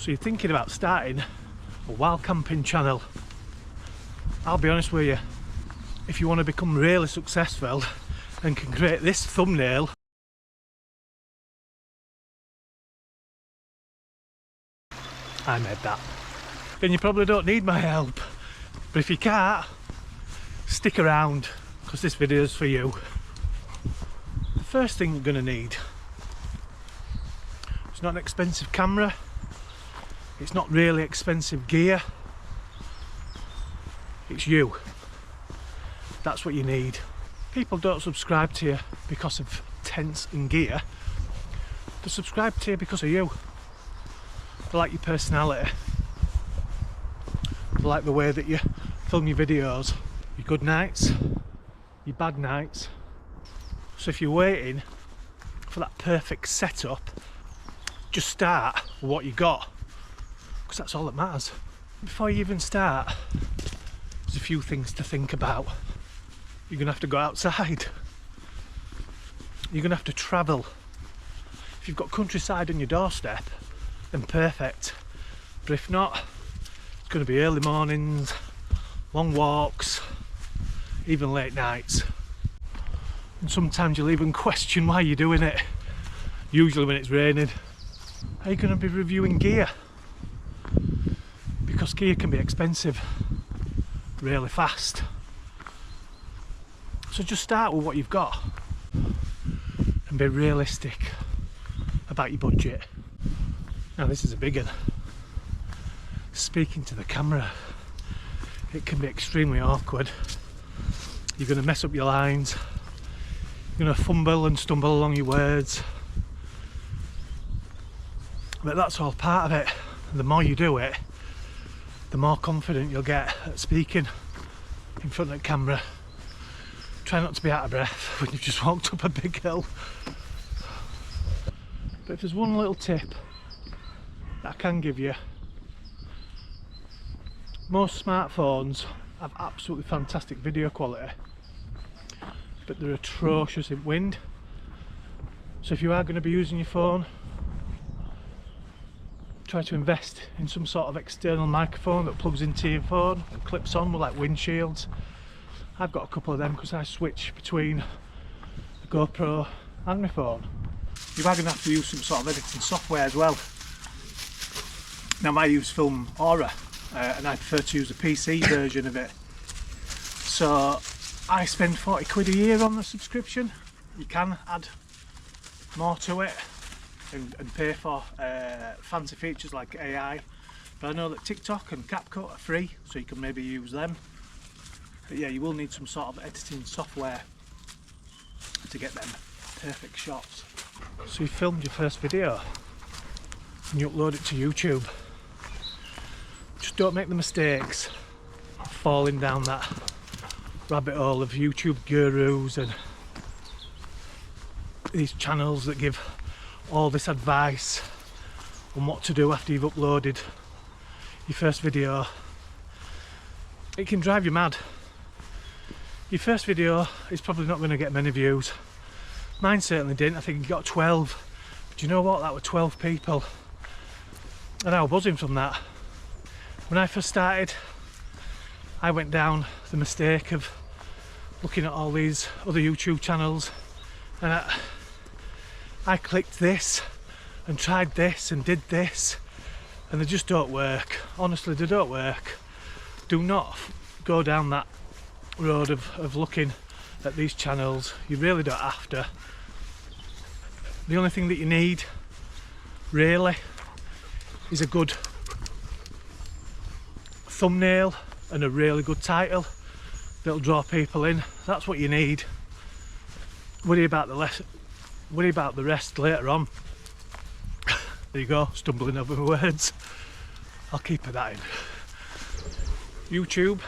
So you're thinking about starting a wild camping channel. I'll be honest with you, if you want to become really successful and can create this thumbnail, I made that, then you probably don't need my help. But if you can't, stick around, because this video is for you. The first thing you're going to need, it's not an expensive camera, it's not really expensive gear, it's you. That's what you need. People don't subscribe to you because of tents and gear, they subscribe to you because of you. They like your personality, they like the way that you film your videos, your good nights, your bad nights. So if you're waiting for that perfect setup, just start with what you got, because that's all that matters. Before you even start, there's a few things to think about. You're going to have to go outside, you're going to have to travel. If you've got countryside on your doorstep, then perfect, but if not, it's going to be early mornings, long walks, even late nights. And sometimes you'll even question why you're doing it, usually when it's raining. Are you going to be reviewing gear? Because gear can be expensive really fast. So just start with what you've got and be realistic about your budget. Now this is a big one. Speaking to the camera, it can be extremely awkward. You're going to mess up your lines, you're going to fumble and stumble along your words, but that's all part of it. And the more you do it, the more confident you'll get at speaking in front of the camera. Try not to be out of breath when you've just walked up a big hill. But if there's one little tip that I can give you, most smartphones have absolutely fantastic video quality, but they're atrocious in wind. So if you are going to be using your phone, try to invest in some sort of external microphone that plugs into your phone and clips on with like windshields. I've got a couple of them because I switch between the GoPro and my phone. You are going to have to use some sort of editing software as well. Now I use Film Aura, and I prefer to use the PC version of it. So I spend 40 quid a year on the subscription. You can add more to it and pay for fancy features like AI. But I know that TikTok and CapCut are free, so you can maybe use them. But yeah, you will need some sort of editing software to get them perfect shots. So you filmed your first video and you upload it to YouTube. Just don't make the mistakes of falling down that rabbit hole of YouTube gurus and these channels that give all this advice on what to do after you've uploaded your first video. It can drive you mad. Your first video is probably not going to get many views. Mine certainly didn't. I think it got 12. But you know what? That were 12 people. And I was buzzing from that. When I first started, I went down the mistake of looking at all these other YouTube channels, and I clicked this and tried this and did this, and they just don't work. Honestly, they don't work. Do not go down that road of looking at these channels. You really don't have to. The only thing that you need really is a good thumbnail and a really good title that'll draw people in. That's what you need. Worry about the rest later on. There you go, stumbling over my words. I'll keep that in. YouTube,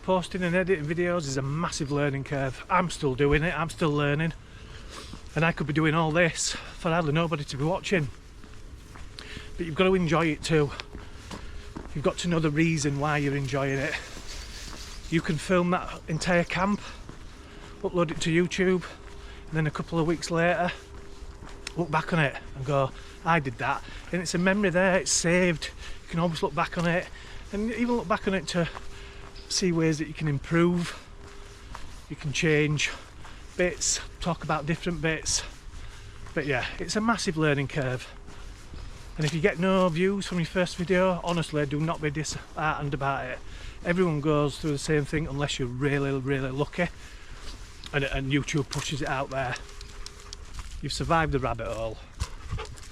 posting and editing videos is a massive learning curve. I'm still doing it, I'm still learning, and I could be doing all this for hardly nobody to be watching. But you've got to enjoy it too. You've got to know the reason why you're enjoying it. You can film that entire camp, upload it to YouTube, and then a couple of weeks later look back on it and go, I did that, and it's a memory there, it's saved. You can always look back on it, and even look back on it to see ways that you can improve, you can change bits, talk about different bits. But yeah, it's a massive learning curve, and if you get no views from your first video, honestly, do not be disheartened about it. Everyone goes through the same thing unless you're really lucky and YouTube pushes it out there. You've survived the rabbit hole,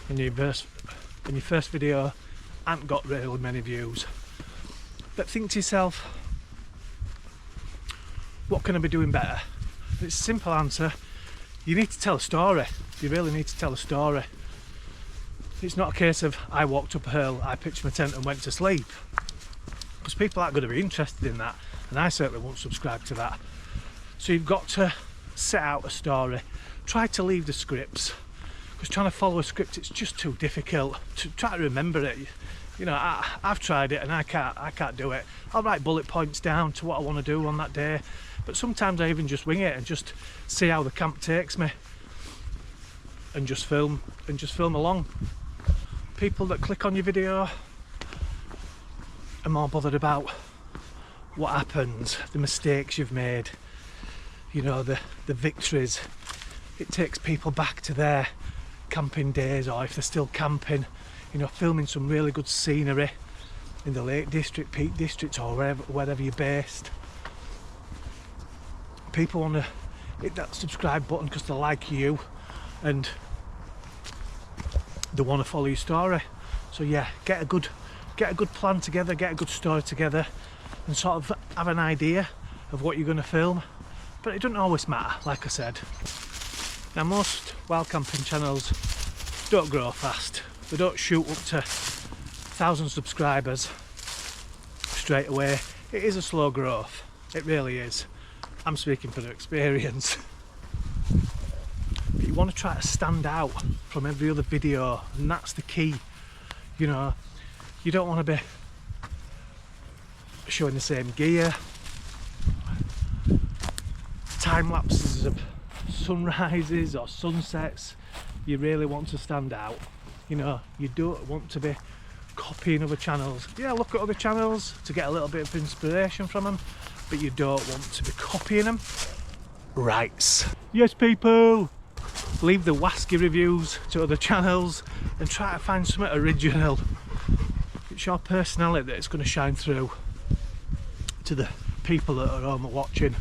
and your first video hasn't got really many views. But think to yourself, what can I be doing better? It's a simple answer. You need to tell a story. You really need to tell a story. It's not a case of I walked up a hill, I pitched my tent and went to sleep, because people aren't going to be interested in that, and I certainly won't subscribe to that. So you've got to set out a story. Try to leave the scripts, because trying to follow a script, it's just too difficult to try to remember it. You know, I've tried it and I can't do it. I'll write bullet points down to what I want to do on that day, but sometimes I even just wing it and just see how the camp takes me, and just film along. People that click on your video are more bothered about what happens, the mistakes you've made, you know, the victories. It takes people back to their camping days, or if they're still camping, you know, filming some really good scenery in the Lake District, Peak District, or wherever you're based. People want to hit that subscribe button because they like you and they want to follow your story. So yeah, get a good plan together, get a good story together, and sort of have an idea of what you're going to film. But it doesn't always matter, like I said. Now, most wild camping channels don't grow fast. They don't shoot up to 1,000 subscribers straight away. It is a slow growth, it really is. I'm speaking from experience. But you want to try to stand out from every other video, and that's the key. You know, you don't want to be showing the same gear, time lapses of sunrises or sunsets. You really want to stand out. You know, you don't want to be copying other channels. Yeah, look at other channels to get a little bit of inspiration from them, but you don't want to be copying them. Right. Yes, people, leave the wasky reviews to other channels and try to find something original. It's your personality that's going to shine through to the people that are home watching.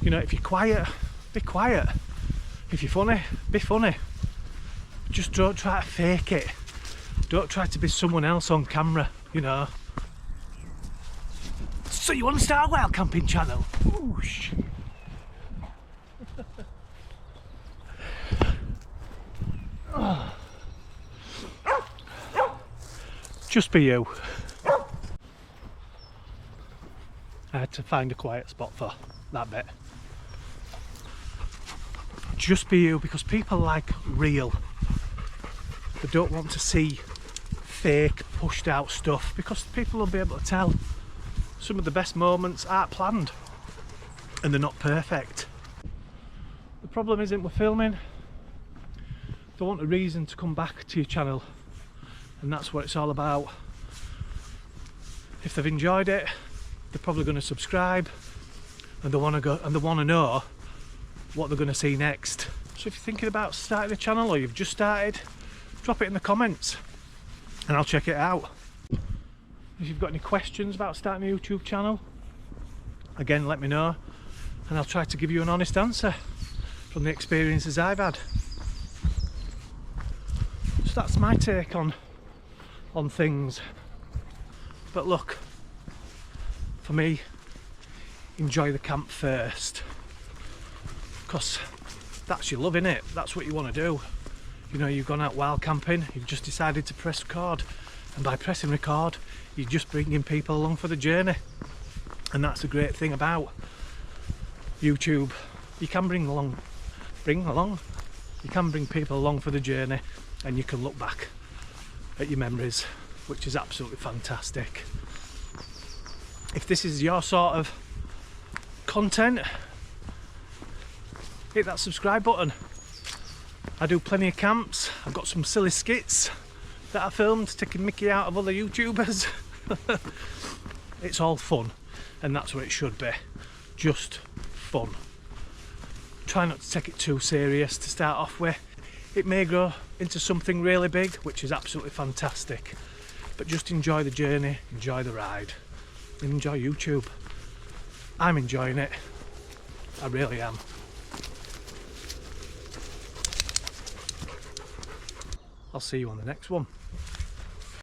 You know, if you're quiet, be quiet. If you're funny, be funny. Just don't try to fake it. Don't try to be someone else on camera, you know. So you want to start a wild camping channel? Whoosh. Just be you. I had to find a quiet spot for that bit. Just be you, because people like real. They don't want to see fake, pushed out stuff, because people will be able to tell some of the best moments aren't planned and they're not perfect. The problem isn't with filming. They want a reason to come back to your channel, and that's what it's all about. If they've enjoyed it, they're probably going to subscribe, and they want to know what they're going to see next. So if you're thinking about starting a channel, or you've just started, drop it in the comments and I'll check it out. If you've got any questions about starting a YouTube channel, again, let me know and I'll try to give you an honest answer from the experiences I've had. So that's my take on things. But look, for me, enjoy the camp first, because that's your love, innit? That's what you want to do. You know, you've gone out wild camping, you've just decided to press record, and by pressing record, you're just bringing people along for the journey. And that's the great thing about YouTube. You can bring along, you can bring people along for the journey, and you can look back at your memories, which is absolutely fantastic. If this is your sort of content, hit that subscribe button I do plenty of camps. I've got some silly skits that I filmed taking mickey out of other YouTubers. It's all fun, and that's what it should be, just fun. Try not to take it too serious to start off with. It may grow into something really big, which is absolutely fantastic, but just enjoy the journey, enjoy the ride, and enjoy YouTube. I'm enjoying it, I really am. I'll see you on the next one.